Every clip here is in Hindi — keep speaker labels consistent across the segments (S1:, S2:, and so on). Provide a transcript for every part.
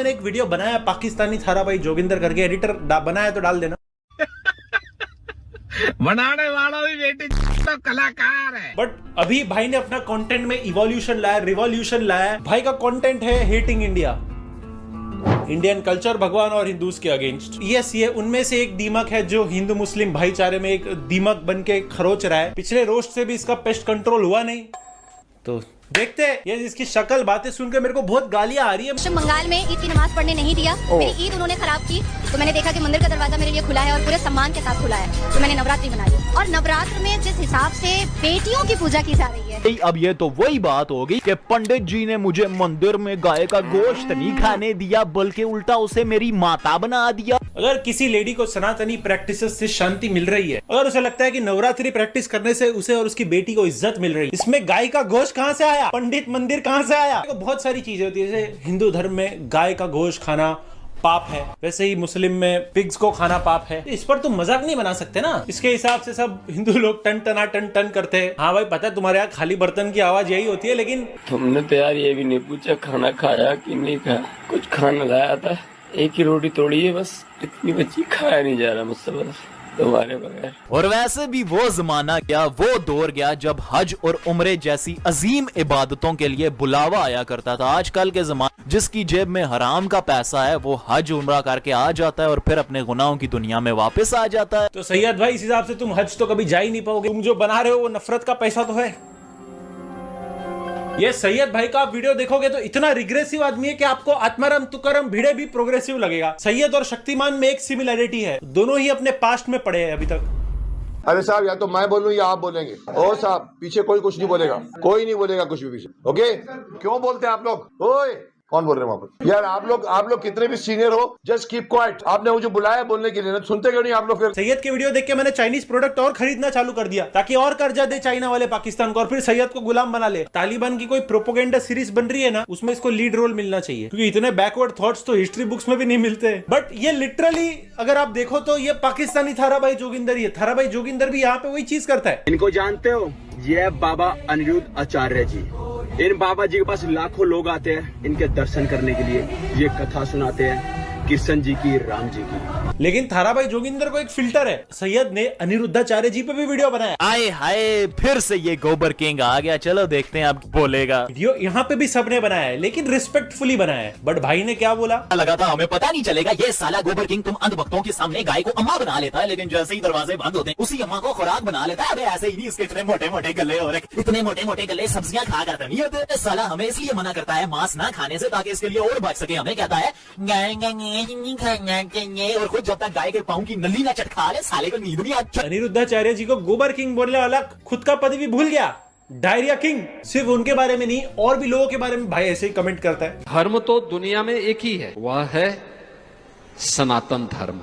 S1: मैंने एक वीडियो बनाया पाकिस्तानी थारा भाई जोगिंदर करके, एडिटर बनाया तो डाल देना।
S2: बनाने वाला भी बेटे तो कलाकार है।
S1: बट अभी भाई ने अपना कंटेंट में इवोल्यूशन लाया, रिवॉल्यूशन लाया। भाई का कंटेंट है हेटिंग इंडिया, इंडियन कल्चर, भगवान और हिंदूज के अगेंस्ट। यस, ये उनमें से एक दीमक है जो हिंदू मुस्लिम भाईचारे में एक दीमक बन के खरोच रहा है। पिछले रोस्ट से भी इसका पेस्ट कंट्रोल हुआ नहीं, तो देखते हैं। ये इसकी शक्ल बातें सुनकर मेरे को बहुत गालियां आ रही है।
S3: पश्चिम बंगाल में ईद की नमाज पढ़ने नहीं दिया, मेरी ईद उन्होंने खराब की, तो मैंने देखा कि मंदिर का दरवाजा मेरे लिए खुला है और पूरे सम्मान के साथ खुला है, तो मैंने नवरात्रि मना ली। और नवरात्र में जिस हिसाब से बेटियों की पूजा की जा रही है,
S4: अब ये तो वही बात होगी कि पंडित जी ने मुझे मंदिर में गाय का गोश्त नहीं खाने दिया, बल्कि उल्टा उसे मेरी माता बना दिया।
S1: अगर किसी लेडी को सनातनी प्रैक्टिसेस से शांति मिल रही है, अगर उसे लगता है कि नवरात्रि प्रैक्टिस करने से उसे और उसकी बेटी को इज्जत मिल रही है, इसमें गाय का गोश्त कहां से आया, पंडित मंदिर कहां से आया? तो बहुत सारी चीजें होती है। जैसे हिंदू धर्म में गाय का गोश्त खाना पाप है, वैसे ही मुस्लिम में पिग्स को खाना पाप है। इस पर तुम मजाक नहीं बना सकते ना। इसके हिसाब से सब हिंदू लोग टन टना टन टन करते हैं। हाँ भाई, पता है तुम्हारे यहाँ खाली बर्तन की आवाज यही होती है, लेकिन
S5: तुमने तो यार ये भी नहीं पूछा खाना खाया कि नहीं खाया। कुछ खाना लाया था, एक ही रोटी तोड़ी है बस, इतनी बच्ची, खाया नहीं जा रहा मुझसे बस तुम्हारे बगैर।
S4: और वैसे भी वो जमाना गया, वो दौर गया जब हज और उम्रे जैसी अजीम इबादतों के लिए बुलावा आया करता था। आजकल के जमाने जिसकी जेब में हराम का पैसा है वो हज उम्रा करके आ जाता है और फिर अपने गुनाहों की दुनिया में वापस आ जाता है।
S1: तो सैयद भाई, इस हिसाब से तुम हज तो कभी जा ही नहीं पाओगे। तुम जो बना रहे हो वो नफरत का पैसा तो है। ये सैयद भाई का आप वीडियो देखोगे तो इतना रिग्रेसिव आदमी है कि आपको आत्माराम तुकाराम भिड़े भी प्रोग्रेसिव लगेगा। सैयद और शक्तिमान में एक सिमिलरिटी है, दोनों ही अपने पास्ट में पड़े हैं अभी तक।
S6: अरे साहब, या तो मैं बोलूं या आप बोलेंगे। ओ साहब, पीछे कोई कुछ नहीं बोलेगा, कोई नहीं बोलेगा कुछ भी पीछे। ओके, क्यों बोलते हैं आप लोग? ओए, कौन बोल रहे हैं वहां पर? यार आप लोग कितने भी सीनियर हो, जस्ट कीप क्वाइट। आपने मुझे बुलाया बोलने के लिए, ना सुनते क्यों नहीं आप लोग? फिर
S1: सैयद के वीडियो देख के मैंने चाइनीज प्रोडक्ट और खरीदना चालू कर दिया ताकि और कर्जा दे चाइना वाले पाकिस्तान को और फिर सैयद को गुलाम बना ले। तालिबान की कोई प्रोपोगेंडा सीरीज बन रही है ना, उसमें इसको लीड रोल मिलना चाहिए, क्योंकि इतने बैकवर्ड थॉट्स तो हिस्ट्री बुक्स में भी नहीं मिलते। बट ये लिटरली अगर आप देखो तो ये पाकिस्तानी थारा भाई जोगिंदर ही है। थारा भाई जोगिंदर भी यहाँ पे वही चीज करता है।
S7: इनको जानते हो? ये बाबा अनिरुद्ध आचार्य जी। इन बाबा जी के पास लाखों लोग आते हैं इनके दर्शन करने के लिए। ये कथा सुनाते हैं कृष्ण जी की, राम जी की।
S1: लेकिन थारा भाई जोगिंदर को एक फिल्टर है। सैयद ने अनिरुद्धाचार्य जी पे भी वीडियो बनाया।
S4: आए हाय, फिर से ये गोबर किंग आ गया। चलो देखते हैं अब बोलेगा।
S1: वीडियो यहाँ पे भी सबने बनाया है, लेकिन रिस्पेक्टफुली बनाया है। बट भाई ने क्या बोला?
S4: लगा था हमें पता नहीं चलेगा, ये साला गोबर किंग तुम अंधभक्तों के सामने गाय को अम्मा बना लेता है, लेकिन जैसे ही दरवाजे बंद होते हैं उसी अम्मा को खुराक बना लेता है। अबे ऐसे ही नहीं, इसके इतने मोटे मोटे गले और इतने मोटे मोटे गले सब्जियां खा करते नहीं होते। साला हमें इसलिए मना करता है मांस ना खाने से, ताकि इसके लिए और बच सके। हमें कहता है और खुद जब तक गाय के पाँव की नली ना चटका ले, साले को नींद नहीं आती।
S1: अनिरुद्धाचार्य जी को गोबर किंग बोलने वाला खुद का पद भी भूल गया, डायरिया किंग। सिर्फ उनके बारे में नहीं, और भी लोगों के बारे में भाई ऐसे ही कमेंट करता है।
S2: धर्म तो दुनिया में एक ही है, वह है सनातन धर्म।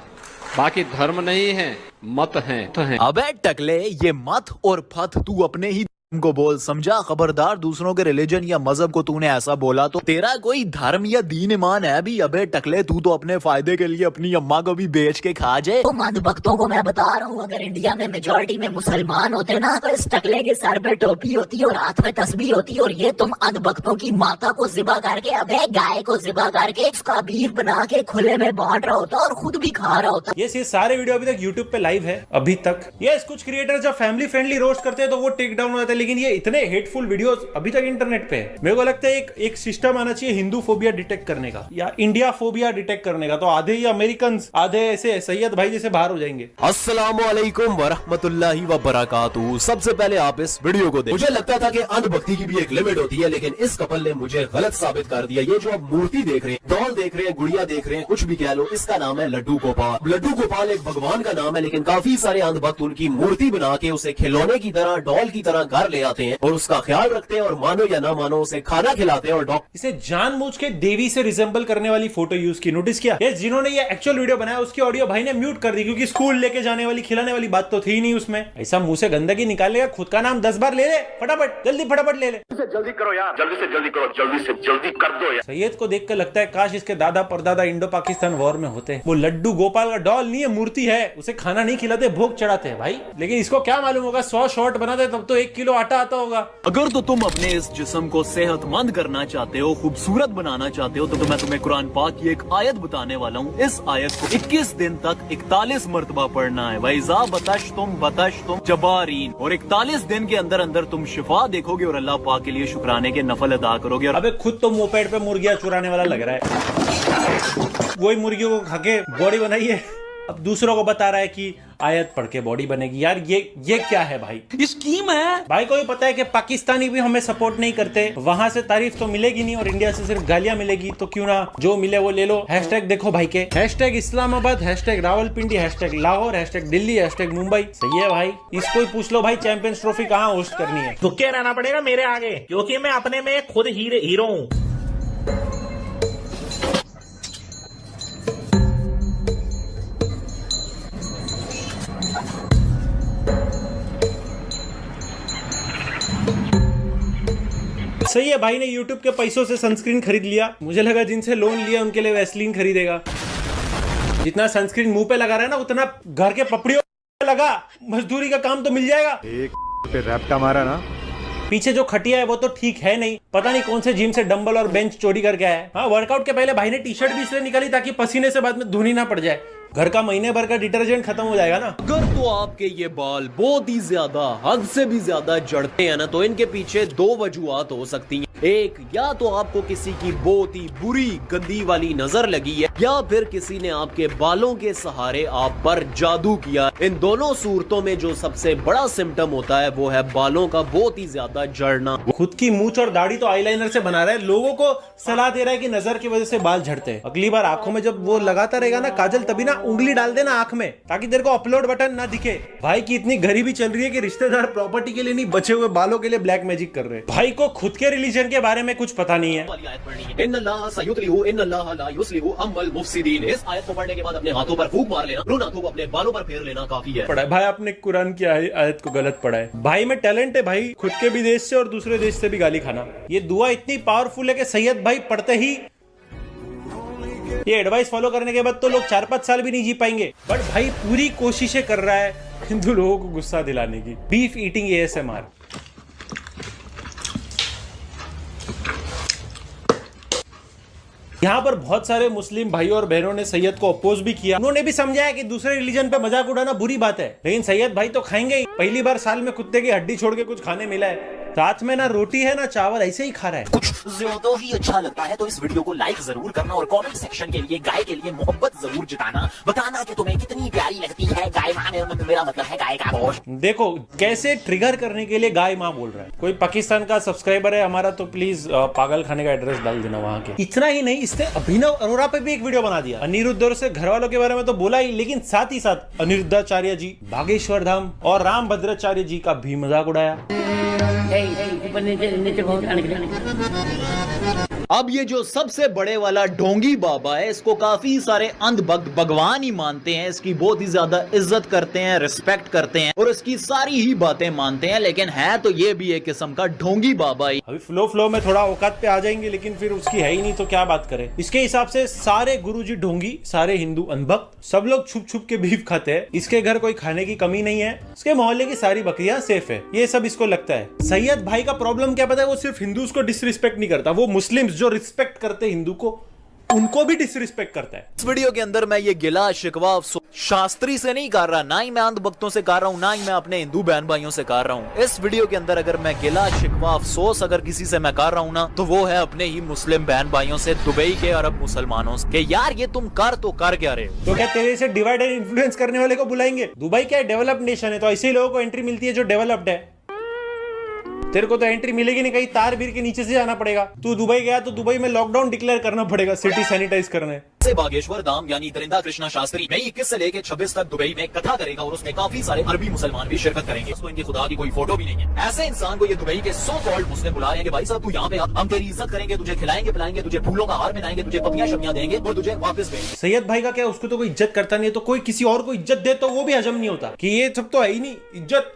S2: बाकी धर्म नहीं है, मत है।
S4: अबे टकले, ये मत और फत तू अपने ही को बोल, समझा? खबरदार, दूसरों के रिलीजन या मजहब को तूने ऐसा बोला तो तेरा कोई धर्म या दीन ईमान है भी? अबे टकले, तू तो अपने फायदे के लिए अपनी अम्मा को भी बेच के खा जाए।
S8: तुम अंधभक्तों को मैं बता रहा हूँ, अगर इंडिया में मेजोरिटी में मुसलमान होते ना, तो इस टकले के सर पे टोपी होती और हाथ में तस्बीह होती, और ये तुम अंधभक्तों की माता को ज़िबा करके, अबे गाय को ज़िबा करके उसका बीफ बना के खुले में बांट रहा होता और खुद भी खा रहा होता।
S1: ये सारे वीडियो अभी तक यूट्यूब पे लाइव है अभी तक। ये कुछ क्रिएटर जब फैमिली फ्रेंडली रोस्ट करते हैं तो वो टेक डाउन हो जाता है, लेकिन ये इतने हेटफुल वीडियोस अभी तक इंटरनेट पे है। मेरे को लगता है एक सिस्टम आना चाहिए हिंदू फोबिया डिटेक्ट करने का या इंडिया फोबिया डिटेक्ट करने का, तो आधे ही अमेरिकन, आधे ऐसे सैयद भाई जैसे बाहर हो जाएंगे।
S4: अस्सलामुअलैकुम वरहमतुल्लाहि वबरकातुहू। सबसे पहले आप इस वीडियो को देखिए। मुझे लगता था कि अंधभक्ति की भी एक लिमिट होती है, लेकिन इस कपल ने मुझे गलत साबित कर दिया। ये जो आप मूर्ति देख रहे हैं, डॉल देख रहे हैं, गुड़िया देख रहे हैं, कुछ भी कह लो, इसका नाम है लड्डू गोपाल। लड्डू गोपाल एक भगवान का नाम है, लेकिन काफी सारे अंधभक्त उनकी मूर्ति बना के उसे खिलौने की तरह, डॉल की तरह घर ले आते हैं और उसका ख्याल रखते हैं, और मानो या ना मानो उसे खाना खिलाते हैं। और डॉक्टर
S1: इसे जानबूझ के देवी से रिजेंबल करने वाली फोटो यूज की। नोटिस किया? ये जिन्होंने ये एक्चुअल वीडियो बनाया उसकी ऑडियो भाई ने म्यूट कर दी, क्योंकि स्कूल लेके जाने वाली, खिलाने वाली बात तो थी ही नहीं उसमें। ऐसा मुंह से गंदगी निकालेगा, खुद का नाम 10 बार ले ले, फटाफट जल्दी फटाफट ले ले।
S6: जल्दी करो यार, जल्दी से जल्दी करो, जल्दी से जल्दी कर दो यार।
S1: सैयद को देख कर लगता है काश इसके दादा परदादा इंडो पाकिस्तान वॉर में होते। वो लड्डू गोपाल का डॉल नहीं है, मूर्ति है। उसे खाना नहीं खिलाते, भोग चढ़ाते हैं भाई। लेकिन इसको क्या मालूम होगा, 100 शॉर्ट बनाते तब तो 1 किलो आटा आता होगा।
S9: अगर तो तुम अपने इस जिस्म को सेहतमंद करना चाहते हो, खूबसूरत बनाना चाहते हो, तो मैं तुम्हें कुरान पाक की एक आयत बताने वाला हूँ। इस आयत को 21 दिन तक 41 मरतबा पढ़ना है। वैज़ा बतश तुम जबारीन, और 41 दिन के अंदर अंदर तुम शिफा देखोगे और अल्लाह पाक के लिए शुक्राने के नफल अदा करोगे।
S1: अबे खुद तो मोपेड पे मुर्गियां चुराने वाला लग रहा है, वही मुर्गियों को खा के बॉडी बनाई है, अब दूसरों को बता रहा है कि आयत पढ़ के बॉडी बनेगी। यार ये क्या है भाई, ये स्कीम है भाई। को भी पता है कि पाकिस्तानी भी हमें सपोर्ट नहीं करते, वहां से तारीफ तो मिलेगी नहीं और इंडिया से सिर्फ गालियां मिलेगी, तो क्यों ना जो मिले वो ले लो। हैशटैग देखो भाई के, hashtag Islamabad, hashtag Rawalpindi, hashtag Lahore, hashtag Delhi, hashtag Mumbai. सही है भाई, इसको ही पूछ लो भाई चैंपियंस ट्रॉफी कहाँ होस्ट करनी है।
S10: झुके रहना पड़ेगा मेरे आगे, क्योंकि मैं अपने में खुद हीरो हूँ।
S1: सही है, भाई ने YouTube के पैसों से सनस्क्रीन खरीद लिया। मुझे लगा जिनसे लोन लिया उनके लिए वैसलीन खरीदेगा। जितना सनस्क्रीन मुंह पे लगा रहा है ना, उतना घर के पपड़ियों पे लगा, मजदूरी का काम तो मिल जाएगा।
S11: एक पे रैप्टा मारा ना,
S1: पीछे जो खटिया है वो तो ठीक है नहीं, पता नहीं कौन से जिम से डंबल और बेंच चोरी करके आया है। हाँ, वर्कआउट के पहले भाई ने टी शर्ट भी इसलिए निकाली ताकि पसीने से बाद में धुनी ना पड़ जाए। घर का महीने भर का डिटर्जेंट खत्म हो जाएगा ना।
S9: अगर तो आपके ये बाल बहुत ही ज्यादा, हद से भी ज्यादा जड़ते हैं ना, तो इनके पीछे दो वजूहात हो सकती हैं। एक, या तो आपको किसी की बहुत ही बुरी गंदी वाली नजर लगी है, या फिर किसी ने आपके बालों के सहारे आप पर जादू किया। इन दोनों सूरतों में जो सबसे बड़ा सिम्टम होता है वो है बालों का बहुत ही ज्यादा जड़ना।
S1: खुद की मूंछ और दाढ़ी तो आईलाइनर से बना रहा है, लोगों को सलाह दे रहा है कि नजर की वजह से बाल झड़ते हैं। अगली बार आंखों में जब वो लगाता रहेगा ना काजल, तभी ना उंगली डाल देना आंख में, ताकि तेरे को अपलोड बटन ना दिखे। भाई की इतनी गरीबी चल रही है कि रिश्तेदार प्रॉपर्टी के लिए नहीं, बचे हुए बालों के लिए ब्लैक मैजिक कर रहे हैं। भाई को खुद के रिलीजन के बारे में कुछ पता नहीं है।
S9: इस आयत को पढ़ने के बाद अपने हाथों पर फूंक मार लेना, उन हाथों को अपने बालों पर फेर लेना काफी है।
S1: पढ़ा है भाई, आपने कुरान की आयत को गलत पढ़ा है। भाई में टैलेंट है भाई, खुद के भी देश से और दूसरे देश से भी गाली खाना। ये दुआ इतनी पावरफुल है कि सैयद भाई पढ़ते ही ये एडवाइस फॉलो करने के बाद तो लोग 4-5 साल भी नहीं जी पाएंगे। बट भाई पूरी कोशिशें कर रहा है हिंदू लोगों को गुस्सा दिलाने की। Beef eating ASMR। यहाँ पर बहुत सारे मुस्लिम भाई और बहनों ने सैयद को अपोज भी किया। उन्होंने भी समझाया कि दूसरे रिलीजन पे मजाक उड़ाना बुरी बात है, लेकिन सैयद भाई तो खाएंगे ही। पहली बार साल में कुत्ते की हड्डी छोड़ के कुछ खाने मिला है, साथ में ना रोटी है ना चावल, ऐसे ही खा रहा है।
S8: कुछ ज्यादा ही अच्छा लगता है तो इस वीडियो को लाइक जरूर करना और कमेंट सेक्शन के लिए गाय के लिए मोहब्बत जरूर जताना, बताना कि तुम्हें कितनी प्यारी लगती है गाय माँ। मेरा मतलब है गाय का गोश्त। देखो
S1: कैसे ट्रिगर करने के लिए गाय माँ बोल रहा है। कोई पाकिस्तान का सब्सक्राइबर है हमारा तो प्लीज पागल खाने का एड्रेस डाल देना वहाँ के। इतना ही नहीं, इसने अभिनव अरोरा पे भी एक वीडियो बना दिया। अनिरुद्ध और से घर वालों के बारे में तो बोला ही, लेकिन साथ ही साथ अनिरुद्धाचार्य जी, बागेश्वर धाम और रामभद्राचार्य जी का भी मजाक उड़ाया।
S9: अब ये जो सबसे बड़े वाला ढोंगी बाबा है, इसको काफी सारे अंधभक्त भगवान ही मानते हैं, इसकी बहुत ही ज्यादा इज्जत करते हैं, रिस्पेक्ट करते हैं और इसकी सारी ही बातें मानते हैं, लेकिन है तो ये भी एक किस्म का ढोंगी बाबा ही।
S1: अभी फ्लो में थोड़ा औकात पे आ जाएंगे, लेकिन फिर उसकी है ही नहीं तो क्या बात करें। इसके हिसाब से सारे गुरुजी ढोंगी, सारे हिंदू अंधभक्त, सब लोग छुप छुप के बीफ खाते हैं। इसके घर कोई खाने की कमी नहीं है, इसके मोहल्ले की सारी बकरियां सेफ है, ये सब इसको लगता है। सैयद भाई का प्रॉब्लम क्या पता है, वो सिर्फ हिंदूज को डिसरिस्पेक्ट नहीं करता, वो मुस्लिम्स जो रिस्पेक्ट करते हिंदू को, उनको भी डिसरिस्पेक्ट करता है।
S9: इस वीडियो के अंदर मैं ये गिला शिकवा शास्त्री से नहीं कर रहा, ना ही मैं अंधभक्तों से कर रहा हूँ, ना ही मैं अपने हिंदू बहन भाइयों से कर रहा हूँ। इस वीडियो के अंदर अगर मैं गिला शिकवा अफसोस अगर किसी से मैं कर रहा हूँ ना, तो वो है अपने ही मुस्लिम बहन भाइयों से, दुबई के अरब मुसलमानों से, कि यार ये तुम कर तो कर क्या रहे हो।
S1: तो क्या तेरे से डिवाइड एंड इन्फ्लुएंस करने वाले को बुलाएंगे? दुबई क्या डेवलप्ड नेशन है, तो ऐसे ही लोगों को एंट्री मिलती है जो डेवलप्ड है। तेरे को तो एंट्री मिलेगी नहीं, कहीं तार बीर के नीचे से जाना पड़ेगा। तू दुबई गया तो दुबई में लॉकडाउन डिक्लेयर करना पड़ेगा, सिटी सैनिटाइज करने
S9: से। बागेश्वर धाम यानी दरिंदा कृष्णा शास्त्री मई 21 से लेकर 26 तक दुबई में कथा करेगा और उसमें काफी सारे अरबी मुसलमान भी शिरकत करेंगे। उसको इनके खुदा की कोई फोटो भी नहीं है। ऐसे इंसान को ये दुबई के सो कॉल्ड मुस्लिम बुला रहे हैं कि भाई साहब तू यहाँ पे हम तेरी इज्जत करेंगे, तुझे खिलाएंगे पिलाएंगे, तुझे फूलों का हार पहनाएंगे, तुझे पपियां शपियां देंगे और तुझे वापस भेजेंगे।
S1: सैयद भाई का क्या, उसको तो कोई इज्जत करता नहीं है, तो कोई किसी और को इज्जत दे तो वो भी हजम नहीं होता कि ये सब तो है ही नहीं इज्जत।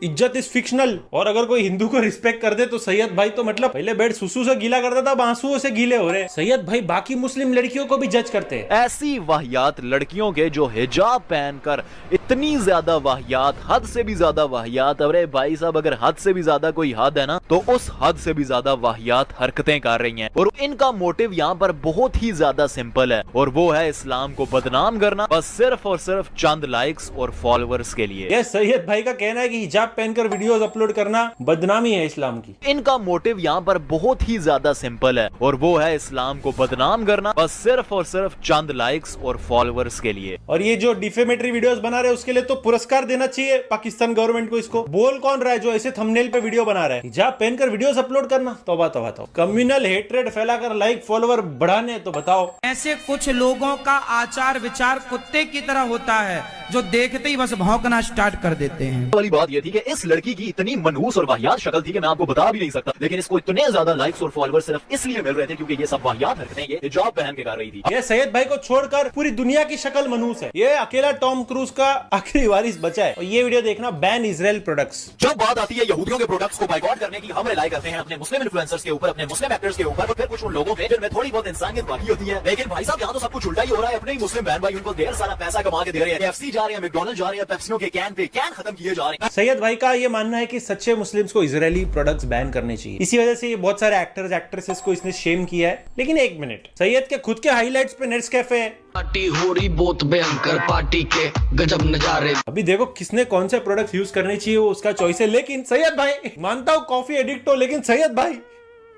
S1: इज्जत इज फिक्शनल। और अगर कोई हिंदू को रिस्पेक्ट कर दे तो सैयद भाई तो मतलब पहले बेड सुसु से गीला करता था, अब आंसुओं से गीले हो रहे। सैयद भाई बाकी मुस्लिम लड़कियों को भी जज करते हैं।
S12: ऐसी वाहियात लड़कियों के जो हिजाब पहनकर इतनी ज्यादा वाहियात, हद से भी ज्यादा वाहियात, अरे भाई साहब अगर हद से भी ज्यादा कोई हद है ना तो उस हद से भी ज्यादा वाहियात हरकतें कर रही हैं। और इनका मोटिव यहाँ पर बहुत ही ज्यादा सिंपल है और वो है इस्लाम को बदनाम करना, बस सिर्फ और सिर्फ चंद लाइक्स और फॉलोअर्स के लिए।
S1: ये सैयद भाई का कहना है कि हिजाब पहनकर वीडियोस अपलोड करना बदनामी है इस्लाम की।
S12: इनका मोटिव यहाँ पर बहुत ही ज्यादा सिंपल है और वो है इस्लाम को बदनाम करना, बस सिर्फ और सिर्फ चंद लाइक्स और फॉलोअर्स के लिए।
S1: और ये जो डिफेमेटरी वीडियोस बना रहे हैं उसके लिए तो पुरस्कार देना चाहिए पाकिस्तान गवर्नमेंट को। इसको बोल कौन रहा है जो ऐसे थंबनेल पे वीडियो बना रहा है? हिजाब पहनकर वीडियोस अपलोड करना, तौबा तौबा तौबा। कम्युनल हेट्रेड फैलाकर लाइक फॉलोअर बढ़ाने, तो बताओ।
S13: ऐसे कुछ लोगों का आचार विचार कुत्ते की तरह होता है जो देखते ही बस भौंकना स्टार्ट कर देते हैं।
S12: वाली बात ये थी कि इस लड़की की इतनी मनहूस और वाहियात शक्ल थी कि मैं आपको बता भी नहीं सकता, लेकिन इसको इतने ज्यादा लाइक्स और फॉलोअर्स सिर्फ इसलिए मिल रहे थे क्योंकि ये सब वाहियात हरकतें ये हिजाब पहन के कर रही थी।
S1: ये सैयद भाई को छोड़कर पूरी दुनिया की शक्ल मनहूस है। ये अकेला टॉम क्रूज का आखिरी वारिस बचा है। और ये वीडियो देखना, बैन इजराइल प्रोडक्ट्स।
S12: जब बात आती है यहूदियों के प्रोडक्ट्स को बाइकआउट करने की, हम रिलाई करते हैं अपने मुस्लिम इन्फ्लुएंसर्स के ऊपर, अपने मुस्लिम एक्टर्स के ऊपर, और फिर कुछ उन लोगों पे जिनमें थोड़ी बहुत इंसानियत बाकी होती है। लेकिन भाई साहब यहाँ तो सब कुछ उल्टा ही हो रहा है। अपने ही मुस्लिम बहन भाई उनको ढेर सारा पैसा कमा के दे रहे हैं, KFC जा रहे हैं, मैकडॉनल्ड्स जा रहे हैं, पेप्सियों के कैन पे कैन खत्म किए जा रहे हैं।
S1: सैयद भाई का ये मानना है कि सच्चे मुस्लिम्स को इजरायली प्रोडक्ट्स बैन करने चाहिए। इसी वजह से ये बहुत सारे एक्टर्स एक्ट्रेसेस को इसने शेम किया है। लेकिन एक मिनट, सैयद के खुद के हाईलाइट्स पे नेस्कैफे है।
S14: पार्टी हो रही बहुत भयंकर, पार्टी के गजब नजारे।
S1: अभी देखो किसने कौन से प्रोडक्ट यूज करने चाहिए वो उसका चॉइस है। लेकिन सैयद भाई, मानता हूँ कॉफी एडिक्ट हो, लेकिन सैयद भाई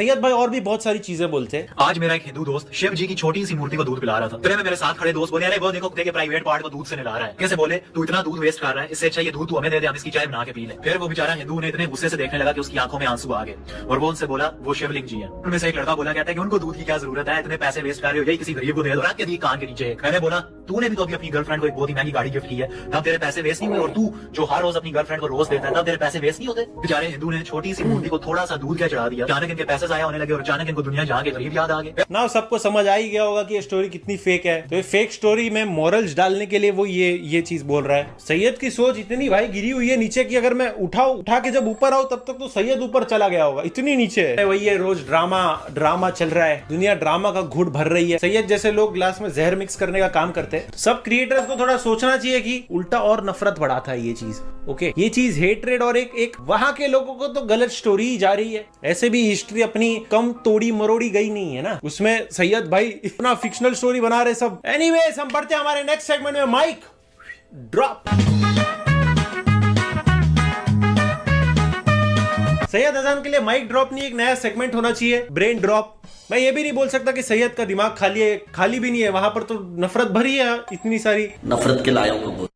S1: और भी बहुत सारी चीजें बोलते हैं।
S15: आज मेरा एक हिंदू दोस्त शिव जी की छोटी सी मूर्ति को दूध पिला रहा था। फिर मेरे साथ खड़े दोस्त बोले, अरे वो देखो कुत्ते के प्राइवेट पार्ट को दूध से नहला रहा है। कैसे बोले, तू इतना दूध वेस्ट कर रहा है, इससे अच्छा ये दूध तू हमें दे दे, हम इसकी चाय बना के पी लें। फिर वो बेचारा हिंदू ने इतने गुस्से से देखने लगा कि उसकी आंखों में आंसू आ गए और वो उनसे बोला वो शिवलिंग जी है। उनमें से एक लड़का बोला, कहता है कि उनको दूध की क्या जरूरत है, इतने पैसे वेस्ट कर रहे हो, यही किसी गरीब को दे दो, रख के दी कान के नीचे। मैंने बोला तूने भी तो अभी अपनी गर्लफ्रेंड को एक बहुत ही महंगी गाड़ी गिफ्ट की है, तब तेरे पैसे वेस्ट नहीं हुए, और तू जो हर रोज अपनी गर्लफ्रेंड को रोज देता है तब तेरे पैसे वेस्ट नहीं होते। बेचारे हिंदू ने छोटी सी मूर्ति को थोड़ा सा दूध क्या चढ़ा दिया, अचानक इनके पैसे जाया होने लगे और अचानक इनको दुनिया जहाँ के गरीब याद आ गए।
S1: ना सबको समझ आ ही गया होगा कि ये स्टोरी कितनी फेक है। तो ये फेक स्टोरी में मॉरल्स डालने के लिए वो ये चीज बोल रहा है। सैयद की सोच इतनी भाई गिरी हुई है नीचे की, अगर मैं उठा के जब ऊपर आऊं तब तक तो सैयद ऊपर चला गया होगा, इतनी नीचे है। वही है, रोज ड्रामा चल रहा है, दुनिया ड्रामा का घूंट भर रही है। सैयद जैसे लोग ग्लास में जहर मिक्स करने का काम करते हैं। सब क्रिएटर्स को थोड़ा सोचना चाहिए कि उल्टा और नफरत बढ़ाता है ये चीज। ओके, ये चीज हेट्रेड और एक वहां के लोगों को तो गलत स्टोरी ही जा रही है। ऐसे भी हिस्ट्री अपनी कम तोड़ी मरोड़ी गई नहीं है ना, उसमें सैयद भाई इतना फिक्शनल स्टोरी बना रहे सब। एनीवेज, हम बढ़ते हैं हमारे नेक्स्ट सेगमेंट में, माइक ड्रॉप। सैयद अजान के लिए माइक ड्रॉप नहीं, एक नया सेगमेंट होना चाहिए, ब्रेन ड्रॉप। मैं ये भी नहीं बोल सकता कि सैयद का दिमाग खाली है, खाली भी नहीं है, वहां पर तो नफरत भरी है, इतनी सारी
S14: नफरत के लायों को।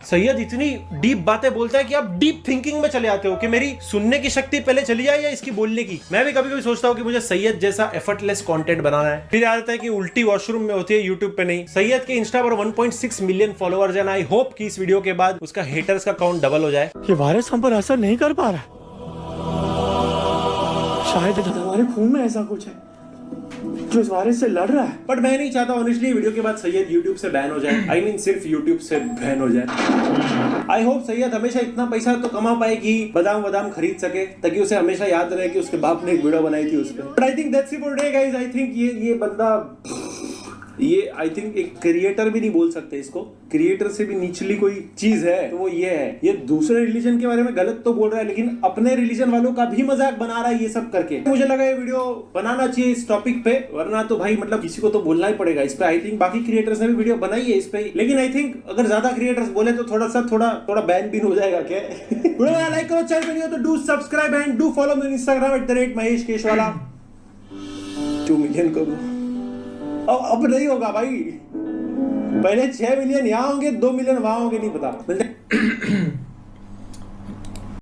S1: सैयद इतनी डीप बातें बोलता है कि आप डीप थिंकिंग में चले आते हो कि मेरी सुनने की शक्ति पहले चली जाए या इसकी बोलने की। मैं भी कभी कभी सोचता हूँ कि मुझे सैयद जैसा एफर्टलेस कंटेंट बनाना है। फिर आता है कि उल्टी वॉशरूम में होती है, यूट्यूब पे नहीं। सैयद के इंस्टा पर 1.6 मिलियन फॉलोअर्स हैं। आई होप कि इस वीडियो के बाद उसका हेटर्स का काउंट डबल हो जाए।
S16: ये वायरस हम पर असर नहीं कर पा रहा, शायद हमारे खून में ऐसा कुछ है जो इस वायरस से लड़ रहा है।
S1: बट मैं नहीं चाहता ऑनेस्टली वीडियो के बाद सैयद यूट्यूब से बैन हो जाए। आई मीन सिर्फ यूट्यूब से बैन हो जाए। आई होप सैयद हमेशा इतना पैसा तो कमा पाए कि बादाम खरीद सके, ताकि उसे हमेशा याद रहे कि उसके बाप ने एक वीडियो बनाई थी उस पर। But I think that's it for today guys. I think ये बंदा, ये आई थिंक एक क्रिएटर भी नहीं बोल सकते इसको, क्रिएटर से भी निचली कोई चीज है तो वो ये है। ये दूसरे रिलीजन के बारे में गलत तो बोल रहा है, लेकिन अपने रिलीजन वालों का भी मजाक बना रहा है ये सब करके। मुझे लगा ये वीडियो बनाना चाहिए इस टॉपिक पे, वरना तो भाई मतलब किसी को तो बोलना ही पड़ेगा इस पे। आई थिंक बाकी क्रिएटर्स ने भी वीडियो बनाई है इस पे, लेकिन आई थिंक अगर ज्यादा क्रिएटर्स बोले तो थोड़ा बैन भी हो जाएगा क्या। वीडियो लाइक करो, चैनल पे तो do subscribe and do follow me on Instagram @maheshkeshwala। 2 million करो, अब नहीं होगा भाई, पहले 6 मिलियन यहाँ होंगे, 2 मिलियन वहां होंगे, नहीं पता।